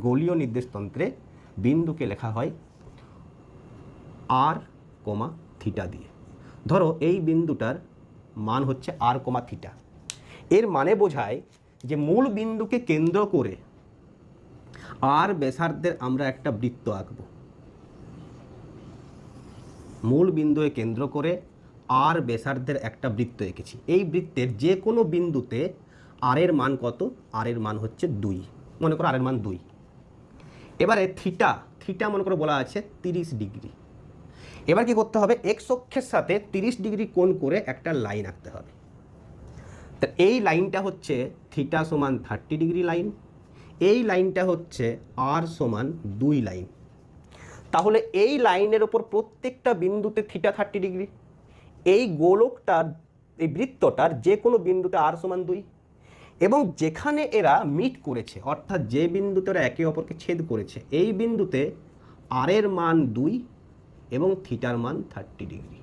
গোলীয় নির্দেশতন্ত্রে বিন্দুকে লেখা হয় আর কমা থিটা দিয়ে। ধরো এই বিন্দুটার মান হচ্ছে আর কমা থিটা। এর মানে বোঝায় যে মূল বিন্দুকে কেন্দ্র করে আর ব্যাসার্ধের আমরা একটা বৃত্ত আঁকব। মূল বিন্দুকে কেন্দ্র করে আর ব্যাসার্ধের একটা বৃত্ত এঁকেছি। এই বৃত্তের যে কোনো বিন্দুতে আর এর মান কত? আর এর মান হচ্ছে 2। মনে করো আর এর মান 2। এবারে থিটা, থিটা মনে করো বলা আছে 30 ডিগ্রি। এবার কি করতে হবে? এক্স অক্ষের সাথে 30 ডিগ্রি কোণ করে একটা লাইন আঁকতে হবে। তা এই লাইনটা হচ্ছে থিটা সমান 30 ডিগ্রি লাইন, এই লাইনটা হচ্ছে আর সমান 2 লাইন। তাহলে এই লাইনের ওপর প্রত্যেকটা বিন্দুতে থিটা 30 ডিগ্রি। এই গোলকটার, এই বৃত্তটার যে কোনো বিন্দুতে আর সমান 2, এবং যেখানে এরা মিট করেছে অর্থাৎ যে বিন্দুতে এরা একে অপরকে ছেদ করেছে এই বিন্দুতে আর এর মান 2 এবং থিটার মান 30 ডিগ্রি।